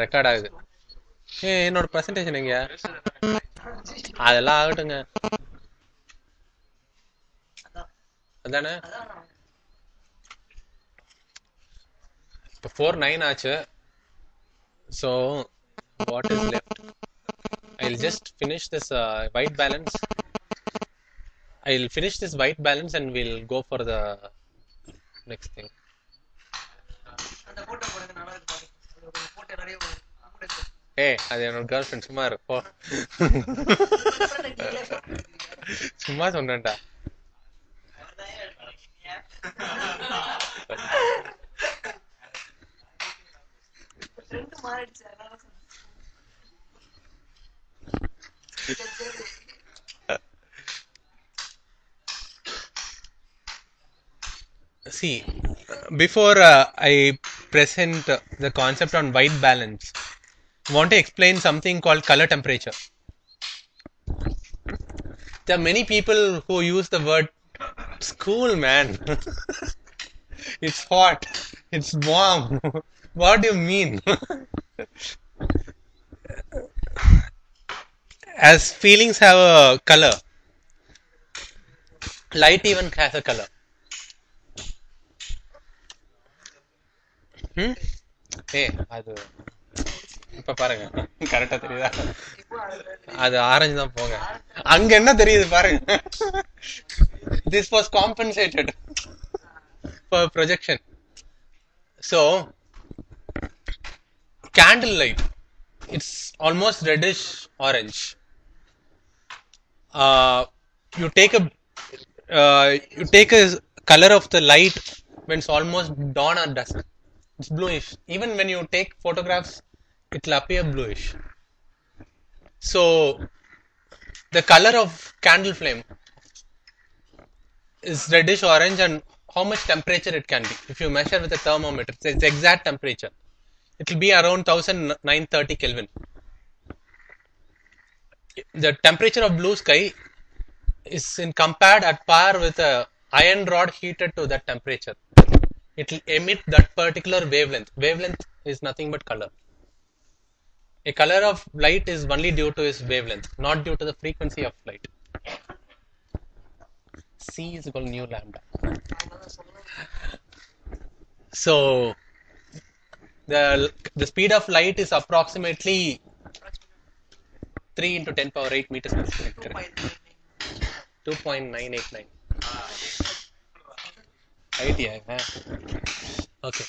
Record ஆகுது. என்னோட presentation எங்க? அதெல்லாம் ஆகட்டுங்க. அதானே இப்போ 4:09 ஆச்சு. So what is left? I'll just finish this white balance. I'll finish this white balance and we'll go for the next thing. அது என்னோட கேர்ள் ஃப்ரெண்ட். சும்மா இருப்போ. சும்மா சொன்னேன்டா. See, before I present the concept on white balance, I want to explain something called color temperature. There are many people who use the word "school, man." It's hot. It's warm. What do you mean? As feelings have a color, light even has a color. அது இப்ப பாருங்க, கரெக்டா தெரியுதா? அது orange தான். போங்க, அங்க என்ன தெரியுது பாருங்க. This was compensated for projection. So candle light, it's almost reddish orange. You take a color of the light when it's almost dawn or dusk. It's bluish. Even when you take photographs, it will appear bluish. So the color of candle flame is reddish orange, and how much temperature it can be. If you measure with a thermometer, it's the exact temperature. It will be around 1930 Kelvin. The temperature of blue sky is compared at par with a iron rod heated to that temperature. It will emit that particular wavelength. Wavelength is nothing but color. A color of light is only due to its wavelength, not due to the frequency of light. C is equal to nu lambda. So the speed of light is approximately 3 into 10 power 8 meters per second. 2.989. Okay.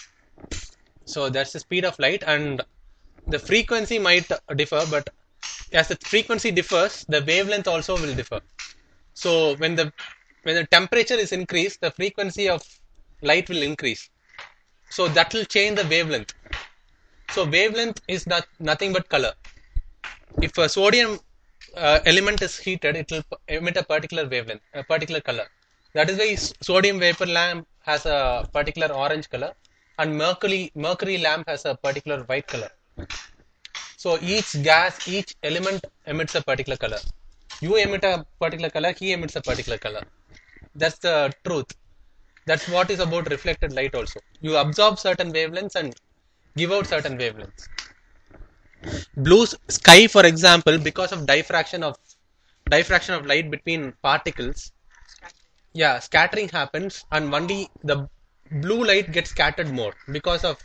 So that's the speed of light, and the frequency might differ, but as the frequency differs, the wavelength also will differ. So when the temperature is increased, the frequency of light will increase. So that will change the wavelength. So wavelength is nothing but color. If a sodium element is heated, it will emit a particular wavelength, a particular color. That is why sodium vapor lamp has a particular orange color, and mercury lamp has a particular white color. So each gas, each element emits a particular color. You emit a particular color, he emits a particular color. That's the truth. That's what is about reflected light also. You absorb certain wavelengths and give out certain wavelengths. Blue sky, for example, because of diffraction of light between particles, scattering happens, and only the blue light gets scattered more because of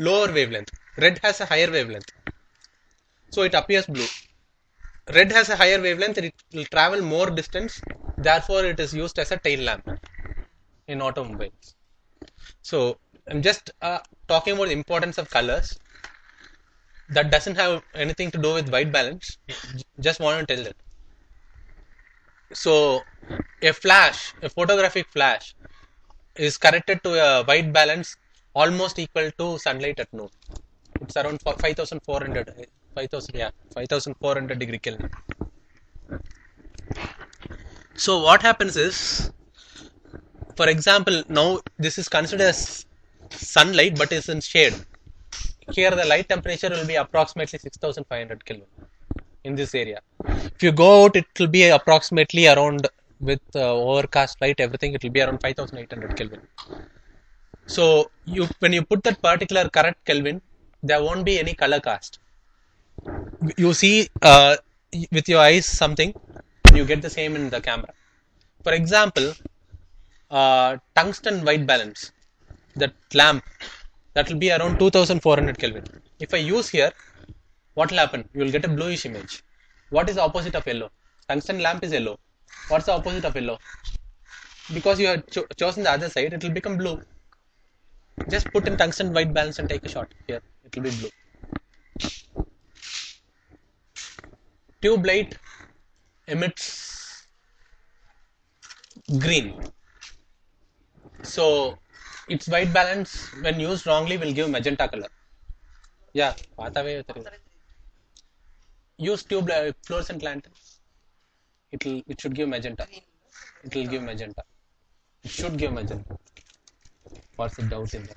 lower wavelength. Red has a higher wavelength, so it appears blue. Red has a higher wavelength, and it will travel more distance, therefore it is used as a tail lamp in automobiles. So I'm just talking about the importance of colors. That doesn't have anything to do with white balance. Just want to tell that. So a photographic flash is corrected to a white balance almost equal to sunlight at noon. It's around 5,400 degree Kelvin. So what happens is, for example, now this is considered as sunlight but is in shade. Here the light temperature will be approximately 6,500 Kelvin in this area. If you go out, it will be approximately around, with overcast light, everything, it will be around 5,800 Kelvin. So when you put that particular correct Kelvin, there won't be any color cast. You see with your eyes something, you get the same in the camera. For example, tungsten white balance, that lamp, that will be around 2400 Kelvin. If I use here, what will happen? You will get a bluish image. What is the opposite of yellow? Tungsten lamp is yellow. What's the opposite of yellow? Because you have chosen the other side, it will become blue. Just put in tungsten white balance and take a shot. Here, it will be blue. Tube light emits green. So, its white balance, when used wrongly, will give magenta color. Yeah, use tube fluorescent lantern. It should give magenta. It will give magenta. It should give magenta. What's the doubt in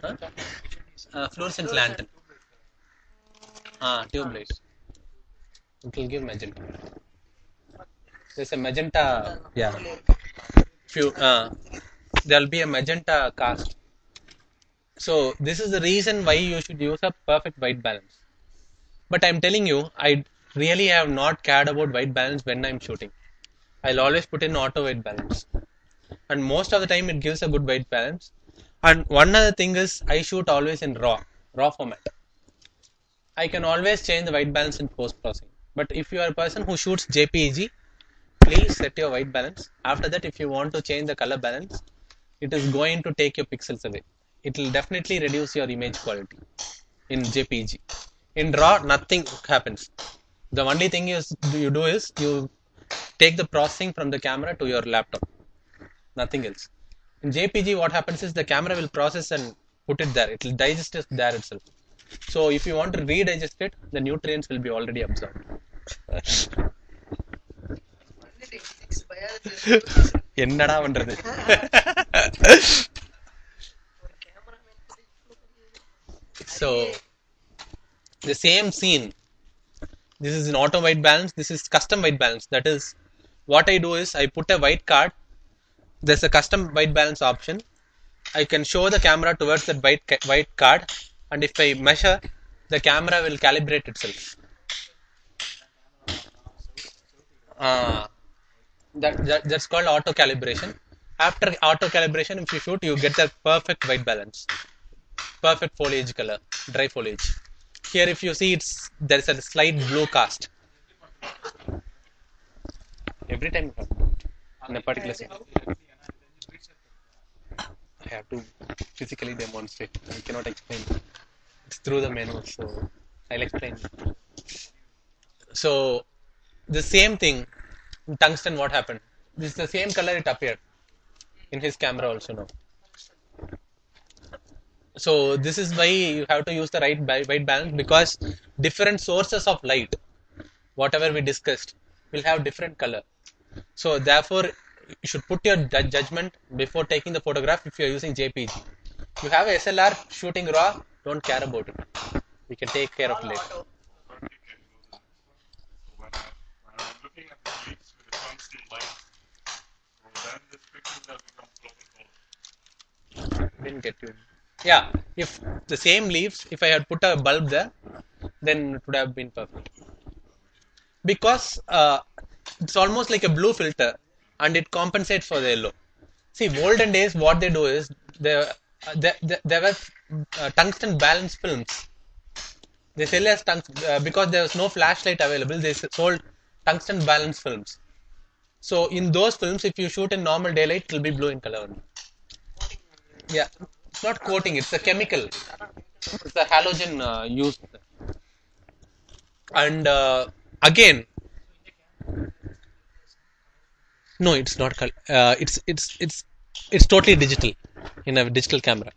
that? Fluorescent lantern. Tube light. It will give magenta. There's a magenta. Yeah. There will be a magenta cast. So this is the reason why you should use a perfect white balance. But I'm telling you, I really have not cared about white balance when I'm shooting. I'll always put in auto white balance. And most of the time it gives a good white balance. And one other thing is, I shoot always in raw format. I can always change the white balance in post-processing. But if you are a person who shoots JPEG, please set your white balance. After that, if you want to change the color balance, it is going to take your pixels away. It will definitely reduce your image quality in JPEG. In RAW, nothing happens. The only thing you do is you take the processing from the camera to your laptop. Nothing else. In JPG, what happens is the camera will process and put it there. It will digest it there itself. So if you want to redigest it, the nutrients will be already absorbed. என்னடா பண்றது? So the same scene. This is an auto white balance. This is custom white balance. That is, what I do is I put a white card. There's a custom white balance option. I can show the camera towards that white card, and if I measure, the camera will calibrate itself. That's called auto calibration. After auto calibration, if you shoot, you get the perfect white balance, perfect foliage color, dry foliage. Here, if you see, there's a slight blue cast. Every time you have in a particular scene, I have to physically demonstrate. I cannot explain. It's through the menu, so I'll explain. So the same thing in tungsten. What happened? This is the same color it appeared in his camera also now. So this is why you have to use the right white balance, because different sources of light, whatever we discussed, will have different color. So therefore, you should put your judgment before taking the photograph. If you are using JPG, you have a SLR shooting raw, don't care about it. We can take care of it later. When I'm looking at the leaves with the tungsten light, then this picture will become color. Didn't get you. Yeah, if the same leaves, if I had put a bulb there, then it would have been perfect. Because it's almost like a blue filter, and it compensates for the yellow. See, olden days, what they do is there were tungsten balance films. They sell as tungsten because there was no flashlight available. They sold tungsten balance films. So in those films, if you shoot in normal daylight, it will be blue in color only. Yeah, it's not coating; it's a chemical. It's a halogen used. And again, no, it's not. It's totally digital in a digital camera.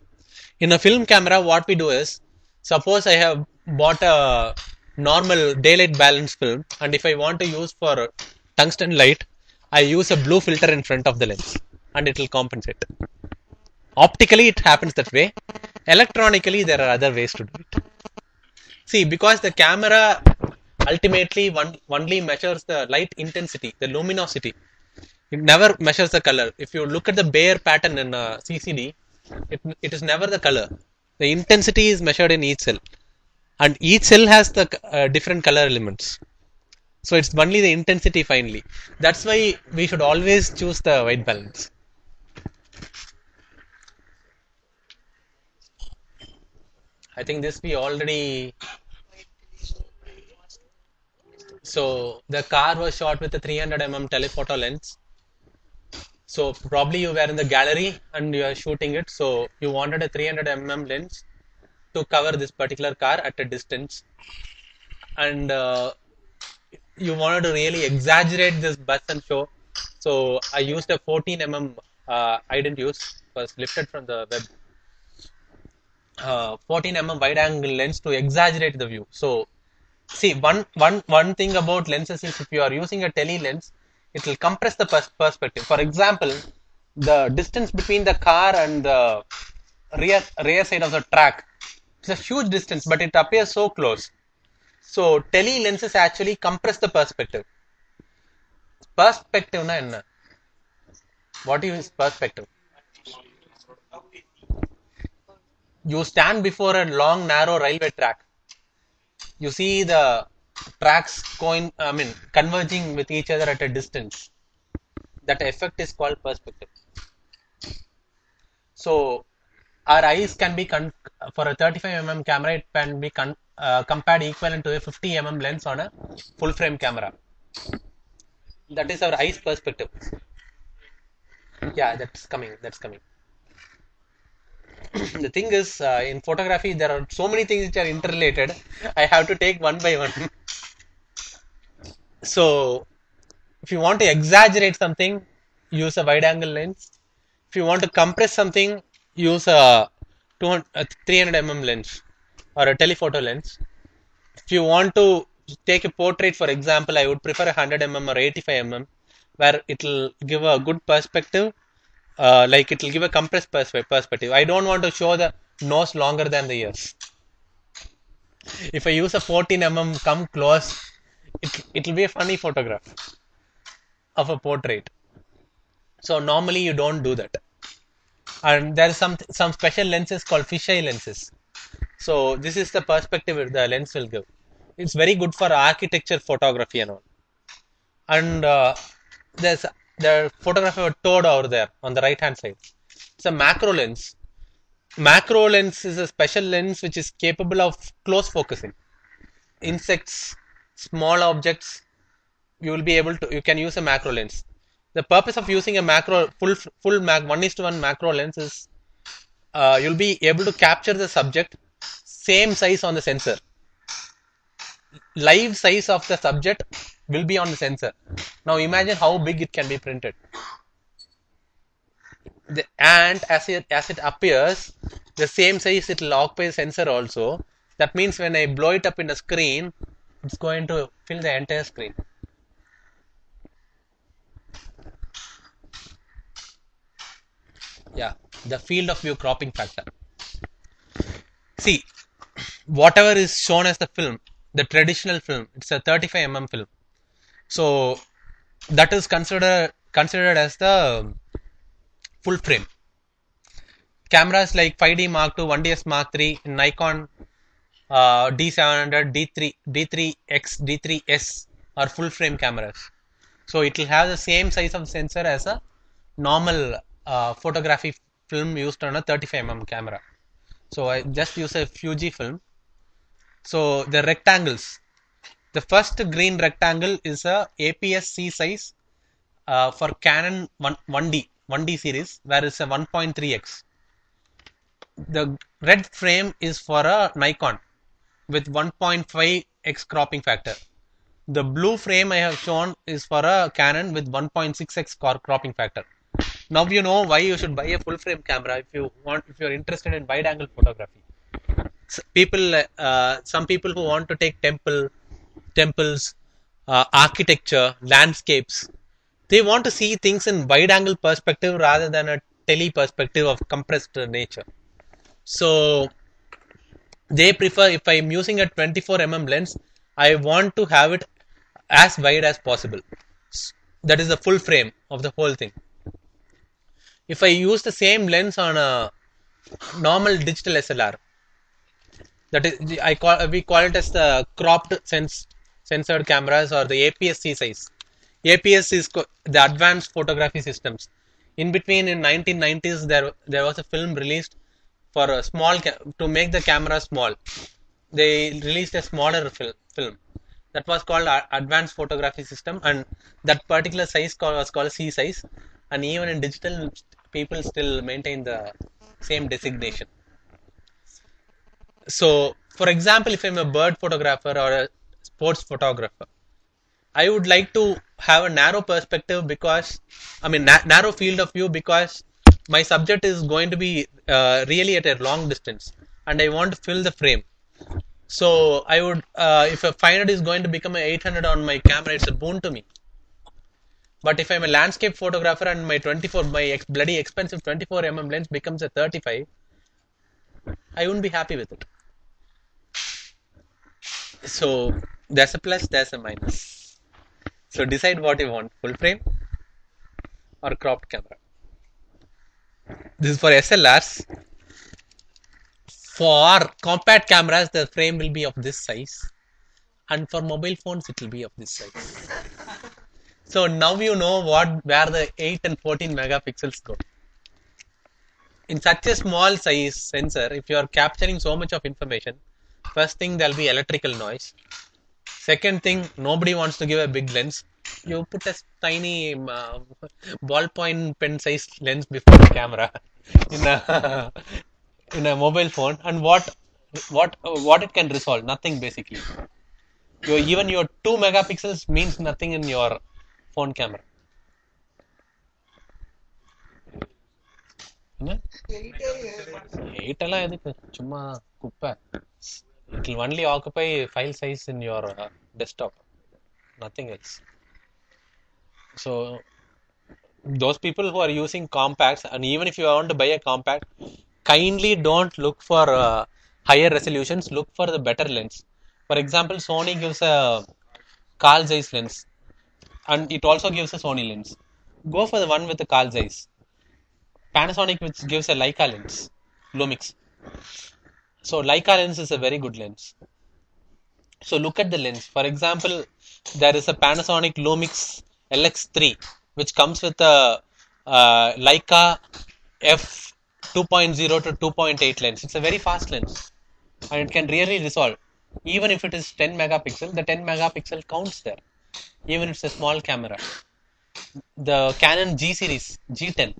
In a film camera, what we do is, suppose I have bought a normal daylight balance film, and if I want to use for tungsten light, I use a blue filter in front of the lens, and it will compensate. Optically, it happens that way. Electronically, there are other ways to do it. See, because the camera ultimately only measures the light intensity, the luminosity. It never measures the color. If you look at the Bayer pattern in CCD, it is never the color. The intensity is measured in each cell, and each cell has the different color elements. So it's only the intensity finally. That's why we should always choose the white balance. I think this we already. So the car was shot with a 300 telephoto lens. So probably you were in the gallery and you are shooting it. So you wanted a 300 lens to cover this particular car at a distance, and you wanted to really exaggerate this bus and show. So I used a 14 I didn't use, was lifted from the web. 14 wide angle lens to exaggerate the view. So see, one thing about lenses is if you are using a tele lens, it will compress the perspective. For example, the distance between the car and the rear side of the track, it's a huge distance, but it appears so close. So tele lenses actually compress the perspective. Perspective na enna? What is perspective? You stand before a long narrow railway track. You see the tracks converging with each other at a distance. That effect is called perspective. So our eyes can be for a 35 camera, it can be compared equivalent to a 50 lens on a full frame camera. That is our eyes perspective. Yeah, that's coming. That's coming. The thing is, in photography, there are so many things which are interrelated. I have to take one by one. So, if you want to exaggerate something, use a wide angle lens. If you want to compress something, use a 300 lens or a telephoto lens. If you want to take a portrait, for example, I would prefer a 100 or 85 where it will give a good perspective. Like it will give a compressed perspective. I don't want to show the nose longer than the ears. If I use a 14 come close, it will be a funny photograph of a portrait. So normally you don't do that. And there are some special lenses called fisheye lenses. So this is the perspective the lens will give. It's very good for architecture photography and all. And there's the photograph of a toad over there on the right hand side. It's a macro lens. Macro lens is a special lens which is capable of close focusing. Insects, small objects, you can use a macro lens. The purpose of using a macro full 1:1 macro lens is you'll be able to capture the subject same size on the sensor. Live size of the subject will be on the sensor. Now imagine how big it can be printed. And as it appears, the same size it will occupy the sensor also. That means when I blow it up in a screen, it's going to fill the entire screen. Yeah, the field of view cropping factor. See, whatever is shown as the film, the traditional film, it's a 35 film. So that is considered as the full frame. Cameras like 5D Mark II, 1DS Mark III, Nikon D700, D3X, D3S are full frame cameras. So it will have the same size of sensor as a normal photography film used on a 35 camera. So I just use a Fuji film. So the rectangles. The first green rectangle is a APS-C size for Canon 1D series, where it's a 1.3x. The red frame is for a Nikon with 1.5x cropping factor. The blue frame I have shown is for a Canon with 1.6x cropping factor. Now you know why you should buy a full frame camera if you're interested in wide angle photography. Some people who want to take temples, architecture, landscapes, they want to see things in wide angle perspective rather than a tele perspective of compressed nature. So they prefer, if I'm using a 24 lens, I want to have it as wide as possible. That is the full frame of the whole thing. If I use the same lens on a normal digital SLR, That is, we call it as the censored cameras or the APS-C size. APS is the advanced photography systems. In between, in 1990s, there was a film released for a to make the camera small. They released a smaller film that was called advanced photography system, and that particular size was called C size. And even in digital, people still maintain the same designation. So, for example, if I'm a bird photographer or a sports photographer, I would like to have a narrow perspective because, I mean, narrow field of view because my subject is going to be really at a long distance and I want to fill the frame. So, I would, if a 500 is going to become a 800 on my camera, it's a boon to me. But if I'm a landscape photographer and my bloody expensive 24 lens becomes a 35, I wouldn't be happy with it. So, there's a plus, there's a minus. So decide what you want, full frame or cropped camera. This is for SLRs. For compact cameras, the frame will be of this size. And for mobile phones, it will be of this size. So now you know where the 8 and 14 megapixels go. In such a small size sensor, if you are capturing so much of information, first thing there'll be electrical noise. Second thing, nobody wants to give a big lens. You put a tiny ballpoint pen sized lens before the camera in a in a mobile phone, and what it can resolve? Nothing basically. Even your 2 megapixels means nothing in your phone camera. என்ன? 8 எல்லாம் எதுக்கு? சும்மா குப்பை. It will only occupy file size in your desktop, nothing else. So those people who are using compacts, and even if you want to buy a compact, kindly don't look for higher resolutions, look for the better lens. For example, Sony gives a Carl Zeiss lens and it also gives a Sony lens. Go for the one with the Carl Zeiss. Panasonic which gives a Leica lens, Lumix. So Leica lens is a very good lens. So look at the lens. For example, there is a Panasonic Lumix LX3 which comes with a Leica f 2.0 to 2.8 lens. It's a very fast lens and it can really resolve. Even if it is 10 megapixel, the 10 megapixel counts there. Even if it's a small camera. The Canon G series G10,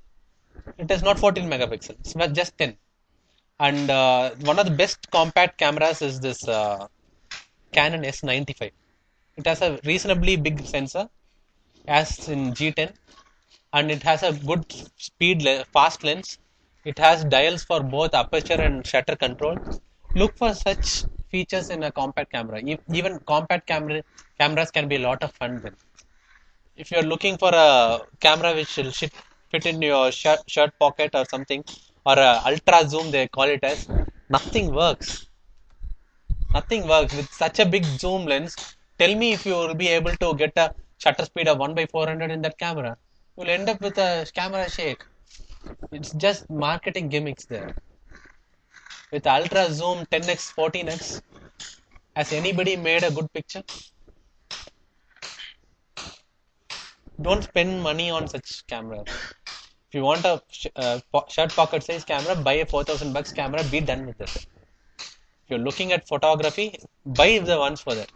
it is not 14 megapixels, it's just 10. And one of the best compact cameras is this Canon S95. It has a reasonably big sensor as in G10 and it has a good fast lens. It has dials for both aperture and shutter control. Look for such features in a compact camera. Even compact cameras can be a lot of fun then. If you're looking for a camera which will fit in your shirt pocket or something, or ultra zoom they call it as, nothing works. Nothing works with such a big zoom lens. Tell me if you will be able to get a shutter speed of 1/400 in that camera. You'll end up with a camera shake. It's just marketing gimmicks there. With ultra zoom 10x 14x, has anybody made a good picture? Don't spend money on such cameras. If you want a shirt pocket size camera, buy a $4,000 camera, be done with it. If you're looking at photography, buy the ones for that.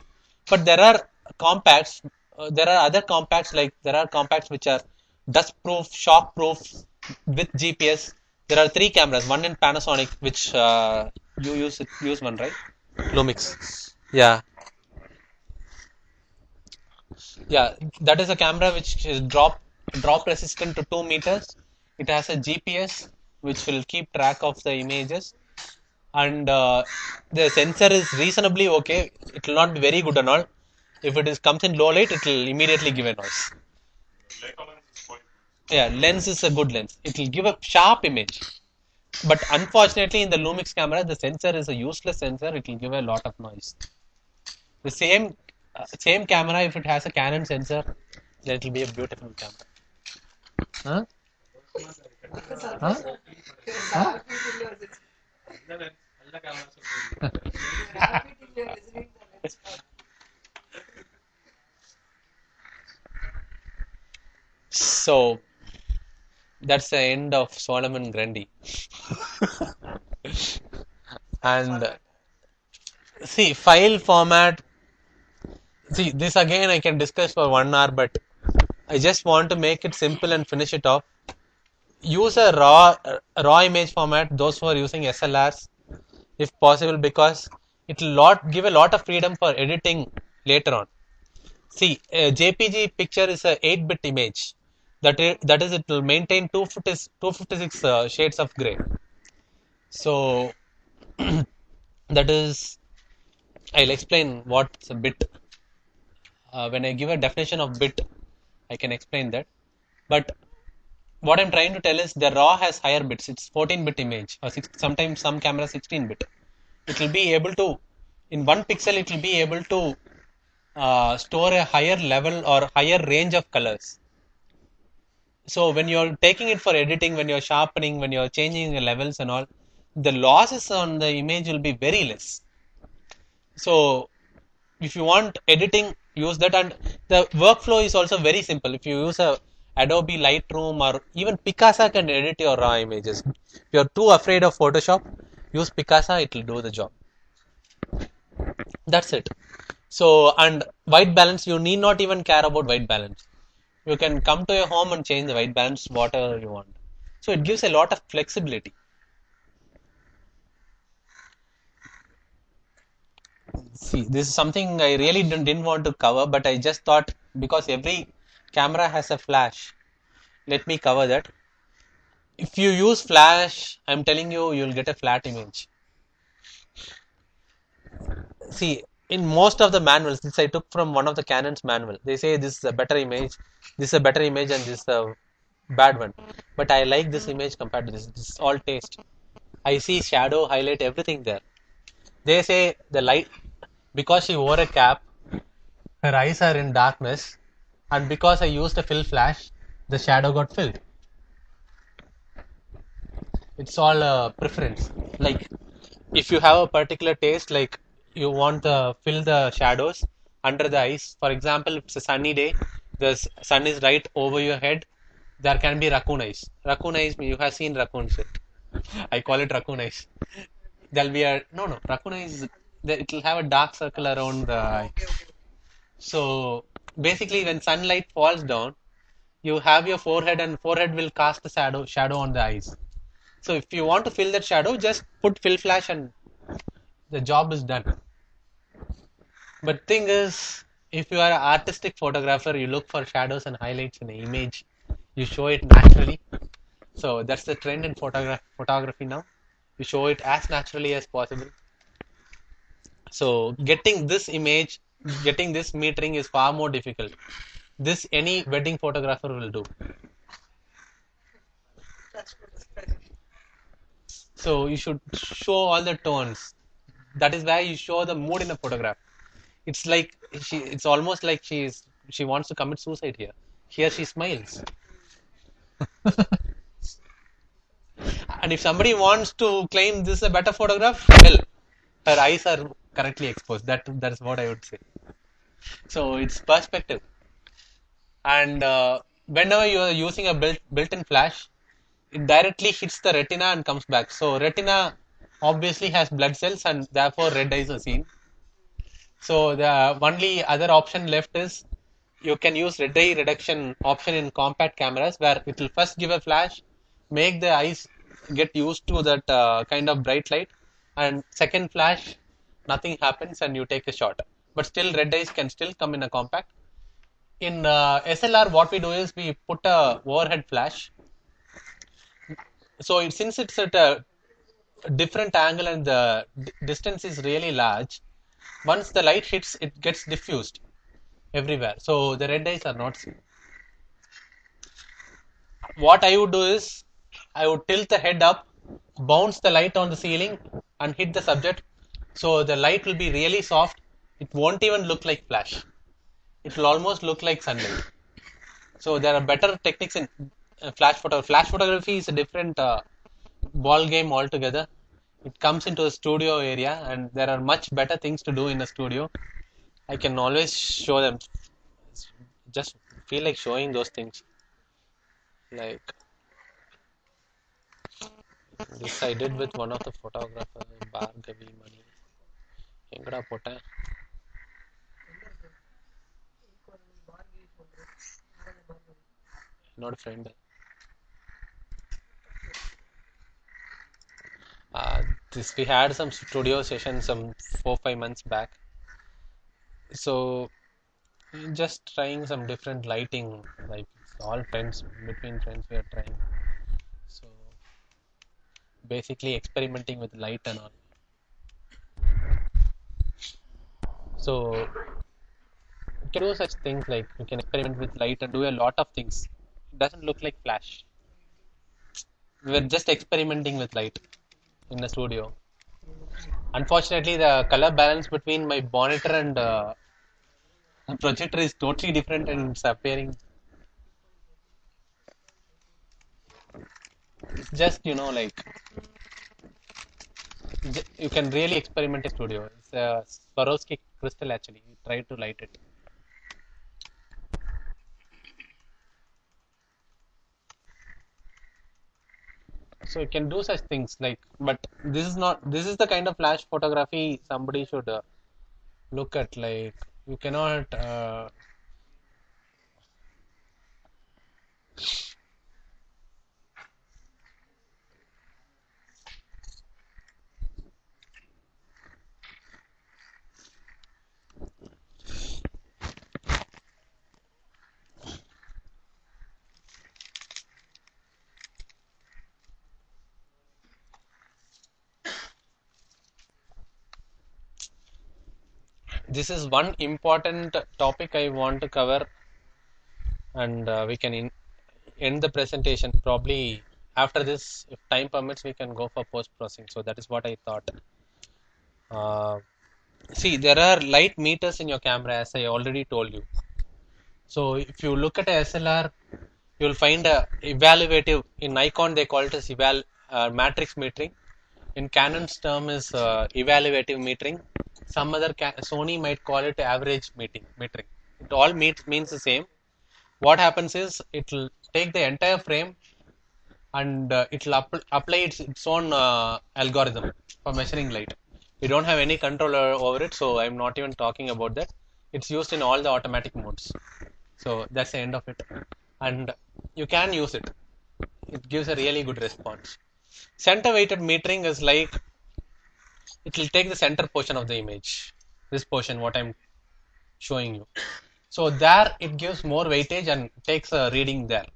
But there are compacts, there are other compacts, like there are compacts which are dust proof, shock proof with GPS. There are 3 cameras, one in Panasonic, which you use one, right? Lumix. Yeah. Yeah, that is a camera which is drop resistant to 2 meters. It has a GPS which will keep track of the images, and the sensor is reasonably okay. It will not be very good and all. If it comes in low light, it will immediately give a noise. Leica lens is quite good. Yeah, lens is a good lens. It will give a sharp image. But unfortunately, in the Lumix camera, the sensor is a useless sensor. It will give a lot of noise. The same camera, if it has a Canon sensor, then it will be a beautiful camera. Huh? Huh? Huh? So that's the end of Solomon Grundy. And see, file format. See, this again I can discuss for 1 hour, but I just want to make it simple and finish it off. Use a raw image format. Those who are using SLRs, if possible, because it will give a lot of freedom for editing later on. See, a JPG picture is a 8-bit image. That is, it will maintain 256 shades of gray. So that is, I'll explain what's a bit. When I give a definition of bit, I can explain that. But what I'm trying to tell is the raw has higher bits. It's 14-bit image, or sometimes some cameras 16-bit. It will be able to, in 1 pixel, it will be able to store a higher level or higher range of colors. So when you're taking it for editing, when you're sharpening, when you're changing the levels and all, the losses on the image will be very less. So if you want editing, use that, and the workflow is also very simple. If you use a Adobe Lightroom or even Picasa can edit your raw images. If you're too afraid of Photoshop, use Picasa, it will do the job. That's it. So, and white balance, you need not even care about white balance. You can come to your home and change the white balance whatever you want. So it gives a lot of flexibility. See, this is something I really didn't want to cover, but I just thought because every camera has a flash, let me cover that. If you use flash, I'm telling you, you'll get a flat image. See, in most of the manuals, this I took from one of the Canon's manual. They say this is a better image, this is a better image, and this is a bad one. But I like this image compared to this. This is all taste. I see shadow, highlight, everything there. They say the light, because she wore a cap, her eyes are in darkness, and because I used a fill flash, the shadow got filled. It's all a preference. Like if you have a particular taste, like you want to fill the shadows under the eyes. For example, if it's a sunny day, the sun is right over your head. There can be raccoon eyes. Raccoon eyes, you have seen raccoons. I call it raccoon eyes. There'll be a no raccoon eyes. It will have a dark circle around the eye. So basically, when sunlight falls down, you have your forehead, and forehead will cast the shadow on the eyes. So if you want to fill that shadow, just put fill flash and the job is done. But thing is, if you are an artistic photographer, you look for shadows and highlights in an image. You show it naturally. So that's the trend in photography now. You show it as naturally as possible. So getting this image, getting this metering is far more difficult. This any wedding photographer will do. So you should show all the tones. That is why you show the mood in a photograph. It's like it's almost like she wants to commit suicide here. Here she smiles. And if somebody wants to claim this is a better photograph, well, her eyes are correctly exposed. That's what I would say. So it's perspective. And whenever you are using a built-in flash, it directly hits the retina and comes back. So retina obviously has blood cells, and therefore red eyes are seen. So the only other option left is you can use red eye reduction option in compact cameras, where it will first give a flash, make the eyes get used to that kind of bright light, and second flash, nothing happens and you take a shot. But still red eyes can still come in a compact. In SLR, what we do is we put a overhead flash. So since it's at a different angle and the distance is really large, once the light hits, it gets diffused everywhere. So the red eyes are not seen. What I would do is I would tilt the head up, bounce the light on the ceiling, and hit the subject. So the light will be really soft. It won't even look like flash. It will almost look like sunlight. So there are better techniques in flash photography. Flash photography is a different ball game altogether. It comes into a studio area, and there are much better things to do in a studio. I can always show them. Just feel like showing those things. Like this I did with one of the photographer, Bhargavi Mani. எங்கடா போட்டேன்? Not a friend. This we had some studio session some 4 5 months back. So just trying some different lighting, like it's all friends between friends we are trying. So basically experimenting with light and all. So you can do such things like you can experiment with light and do a lot of things. It doesn't look like flash. We're just experimenting with light in the studio. Unfortunately, the color balance between my monitor and projector is totally different and it's appearing. It's just like you can really experiment in studio. It's a Swarovski crystal actually. We try to light it. So you can do such things like, but this is not. This is the kind of flash photography somebody should look at. Like you cannot. This is one important topic I want to cover, and we can end the presentation probably after this. If time permits, we can go for post processing. So that is what I thought. Uh, See, there are light meters in your camera, as I already told you. So if you look at a SLR, you will find a evaluative. In Nikon, they call it as matrix metering. In Canon's term is evaluative metering. Some other Sony might call it average metering. It all means the same. What happens is it will take the entire frame and it will apply its own algorithm for measuring light. We don't have any control over it, so I'm not even talking about that. It's used in all the automatic modes. So that's the end of it. And you can use it. It gives a really good response. Center weighted metering is like it will take the center portion of the image. This portion, what I'm showing you. So there it gives more weightage and takes a reading there.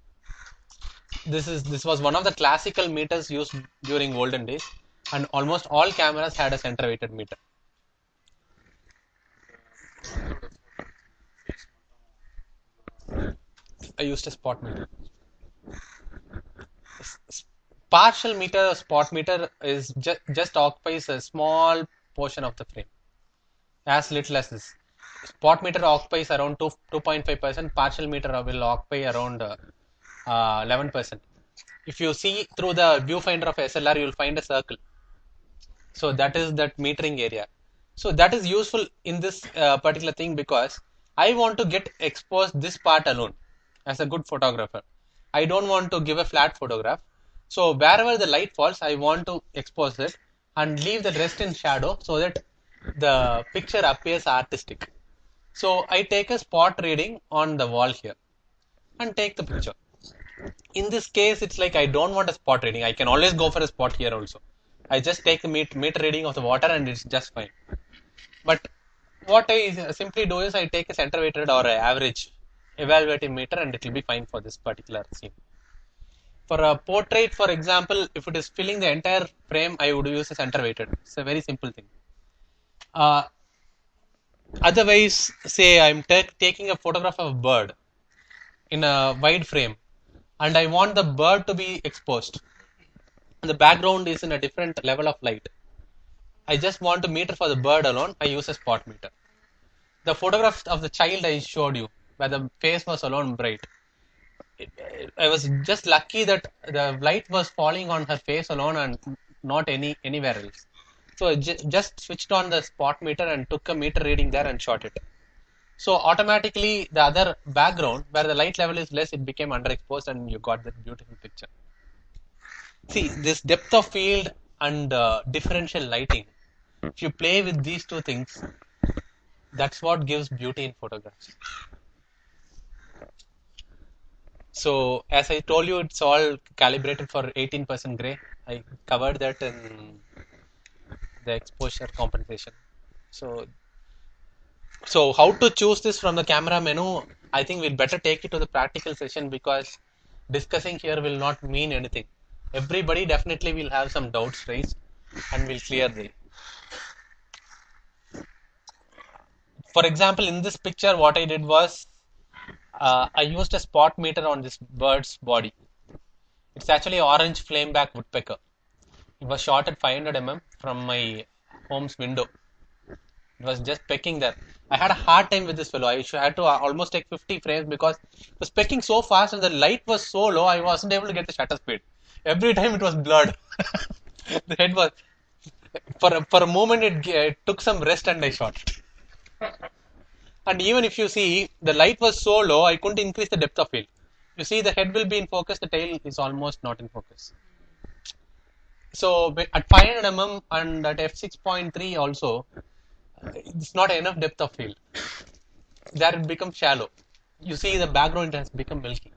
This was one of the classical meters used during olden days, and almost all cameras had a center weighted meter. I used a spot meter. Partial meter, spot meter is just occupies a small portion of the frame, as little as this. Spot meter occupies around 2.5%. Partial meter will occupy around 11%. If you see through the viewfinder of SLR, you will find a circle. So that is that metering area. So that is useful in this particular thing because I want to get exposed this part alone as a good photographer. I don't want to give a flat photograph. So wherever the light falls, I want to expose it and leave the rest in shadow so that the picture appears artistic. So I take a spot reading on the wall here and take the picture. In this case, it's like I don't want a spot reading. I can always go for a spot here also. I just take the meter reading of the water and it's just fine. But what I simply do is I take a center weighted or average evaluative meter and it will be fine for this particular scene. For a portrait, for example, if it is filling the entire frame, I would use a center weighted. It's a very simple thing. Otherwise, say I'm taking a photograph of a bird in a wide frame and I want the bird to be exposed. The background is in a different level of light. I just want to meter for the bird alone. I use a spot meter. The photograph of the child I showed you, where the face was alone bright. I was just lucky that the light was falling on her face alone and not anywhere else. So I just switched on the spot meter and took a meter reading there and shot it. So automatically the other background where the light level is less, it became underexposed and you got that beautiful picture. See, this depth of field and differential lighting, if you play with these two things, that's what gives beauty in photographs. So as I told you, it's all calibrated for 18% gray. I covered that in the exposure compensation. So how to choose this from the camera menu? I think we'll better take it to the practical session because discussing here will not mean anything. Everybody definitely will have some doubts raised and we'll clear them. For example, in this picture, what I did was I used a spot meter on this bird's body. It's actually orange flameback woodpecker. It was shot at 500 mm from my home's window. It was just pecking there. I had a hard time with this fellow. I had to almost take 50 frames because it was pecking so fast and the light was so low, I wasn't able to get the shutter speed. Every time it was blurred. The head was. For a moment, it took some rest and I shot. And even if you see, the light was so low, I couldn't increase the depth of field. You see, the head will be in focus, the tail is almost not in focus. So at 500 mm and at f6.3 also, it's not enough depth of field. There it becomes shallow. You see the background has become milky.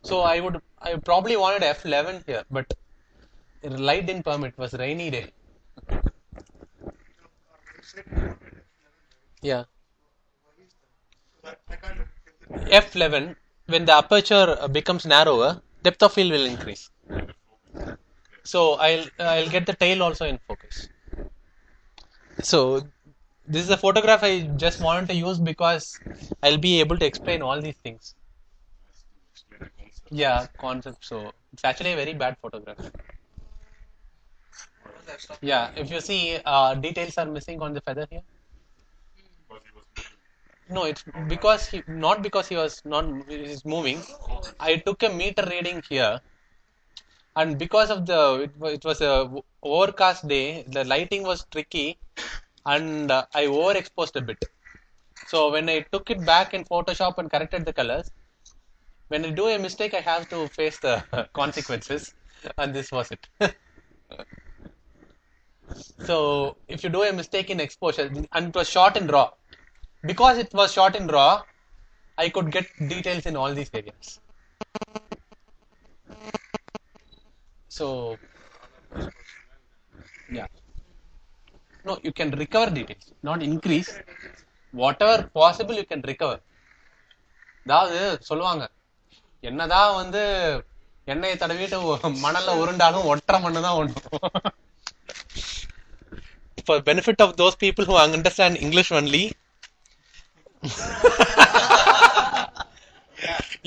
So I probably wanted f11 here, but the light didn't permit. It was a rainy day. Yeah. F11, when the aperture becomes narrower, depth of field will increase. So I'll get the tail also in focus. So this is a photograph I just wanted to use because I'll be able to explain all these things. Yeah, concept. So it's actually a very bad photograph. Yeah, if you see, details are missing on the feather here. No, it's because not because he was not he's moving. I took a meter reading here, and because of it was a overcast day, the lighting was tricky, and I overexposed a bit. So when I took it back in Photoshop and corrected the colors, when I do a mistake, I have to face the consequences, and this was it. So if you do a mistake in exposure, and it was shot in RAW, because it was shot in RAW, I could get details in all these areas. So yeah, no, you can recover details, not increase. Whatever possible, you can recover. அதாவது சொல்லுவாங்க என்னதான் வந்து எண்ணெயை தடவிட்டு மணல்ல உருண்டாலும் ஒற்றை மண்ணு தான் ஒண்ணும். For benefit of those people who understand English only,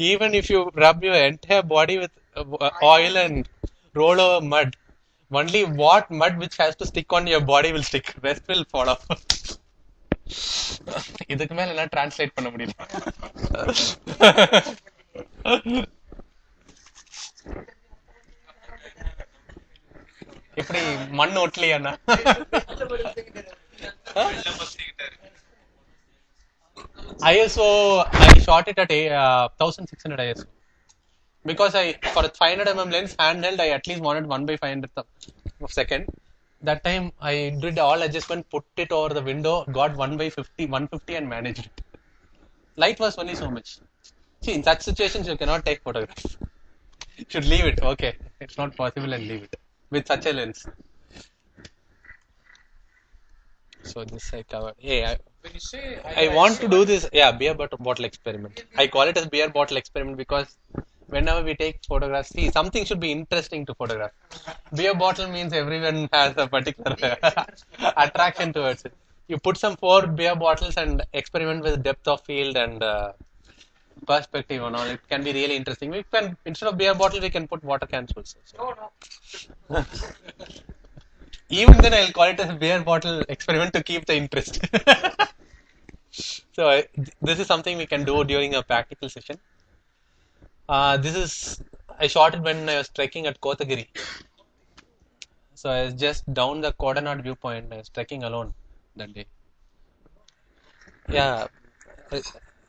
even if you rub your entire body with oil and roll over mud, only what mud which has to stick on your body will stick. Rest will fall off. இதுக்கு மேல எல்லாம் translate பண்ண முடியல. இப்படி மண் ஒட்டலையாண்ணா? ISO, I shot it at 1600 ISO because for a 500 mm lens handheld, I at least wanted 1/500th of second. That time I did all adjustment, put it over the window, got 1/50 and managed it. Light was only so much. See, in such situations you cannot take photographs. You should leave it. Okay, it's not possible and leave it with such a lens. So this I covered. Hey, When you say I want to do this. Yeah, beer bottle experiment. I call it as beer bottle experiment because whenever we take photographs, see, something should be interesting to photograph. Beer bottle means everyone has a particular attraction towards it. You put some 4 beer bottles and experiment with depth of field and perspective and all. It can be really interesting. We can, instead of beer bottle, we can put water cans also. So. no. Even then, I'll call it a beer bottle experiment to keep the interest. So this is something we can do during a practical session. I shot it when I was trekking at Kotagiri. So I was just down the Kodanad viewpoint. I was trekking alone that day. Yeah, I-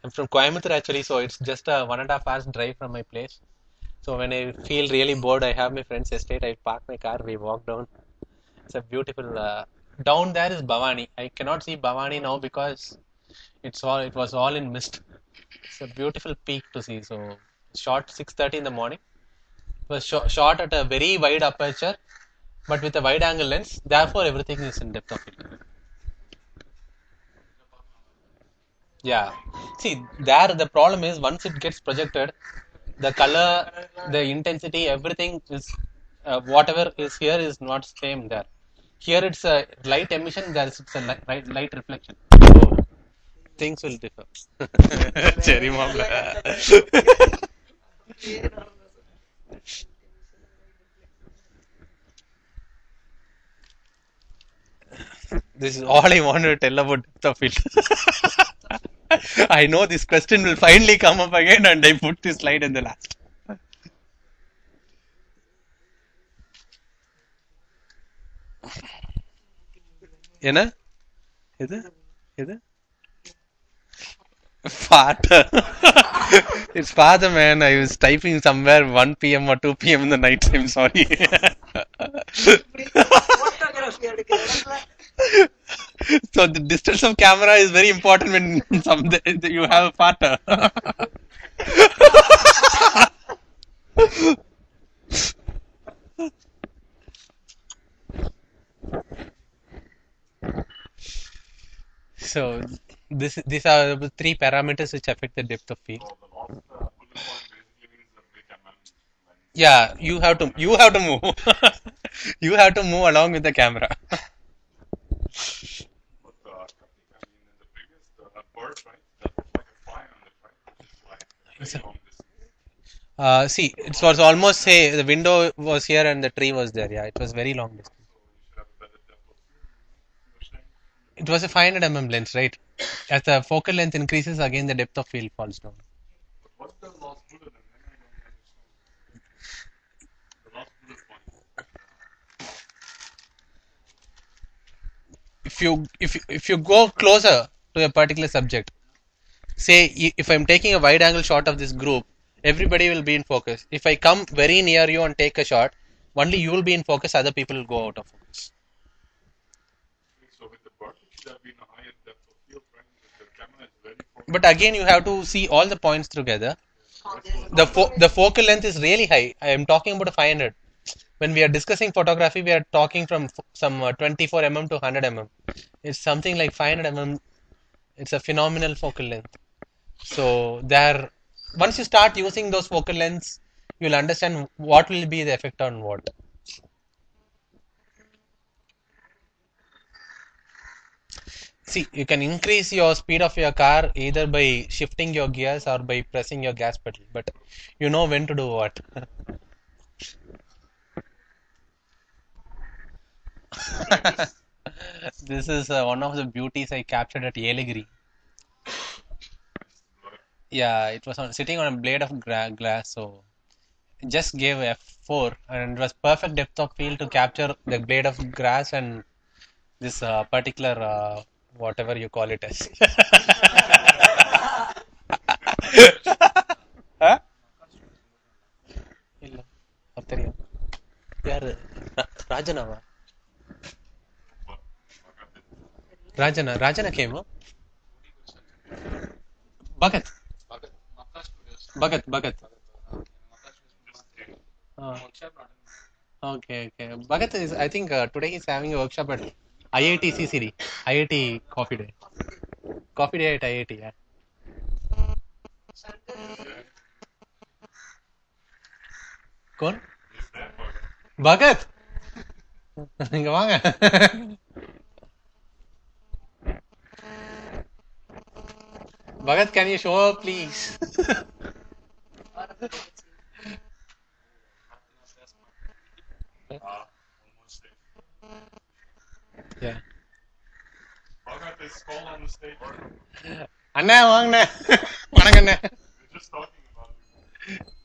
I'm from Coimbatore actually, so it's just a 1.5 hours drive from my place. So when I feel really bored, I have my friend's estate. I park my car, we walk down. It's a beautiful. Down there is Bhavani. I cannot see Bhavani now because it was all in mist. It's a beautiful peak to see. So shot 6:30 in the morning. It was shot at a very wide aperture, but with a wide angle lens. Therefore, everything is in depth of field. Yeah. See, there the problem is once it gets projected, the color, the intensity, everything is whatever is here is not same there. Here it's a light emission, there is it's a light reflection. So things will differ. Cherry mom. This is all I wanted to tell about depth of field. I know this question will finally come up again, and I put this slide in the last. என்ன இது இது Father. It's father, man. I was typing somewhere 1 p.m. or 2 p.m. in the night. I'm sorry. So the distance of camera is very important when you have a partner. So these are the three parameters which affect the depth of field. So the last bullet point basically means the big amount lens. Yeah, you have to move. You have to move along with the camera. But Karthik, I mean, in the previous bird, right, that was like a fly on it, right, which is like a very long distance. See, it was almost say the window was here and the tree was there. Yeah, it was very long distance. So you should have a better depth of field. You were saying. It was a 500 lens, right? As the focal length increases, again the depth of field falls down. But what's the last bullet? And then I don't understand. The last bullet point. If you go closer to a particular subject, say if I'm taking a wide angle shot of this group, everybody will be in focus. If I come very near you and take a shot, only you will be in focus. Other people will go out of focus. So with the bird, it should have been a higher depth of field, right? Because the camera is very focused. But again, you have to see all the points together. The focal length is really high. I am talking about a 500. When we are discussing photography, we are talking from some 24 to 100 It's something like 500 It's a phenomenal focal length. So there, once you start using those focal lengths, you'll understand what will be the effect on what. See, you can increase your speed of your car either by shifting your gears or by pressing your gas pedal, but you know when to do what. This is one of the beauties I captured at Yeligiri. Yeah, it was sitting on a blade of glass, so just gave f4, and it was perfect depth of field to capture the blade of grass and this particular whatever you call it as. Huh? ಇಲ್ಲ ಗೊತ್ತಿಲ್ಲ ಯಾರು ರಾಜನವ ರಾಜನ ಕೇಮು Bhagat Bhagat okay Bhagat is I think today he's having a workshop at IIT CCD IIT coffee day at IIT yeah कौन भगत இங்க வாங்க Bhagat, can you show up, please? Almost there. Yeah. Bhagat is called on the stage. அண்ணா வாங்கண்ணே வணக்கண்ணே We're just talking about it.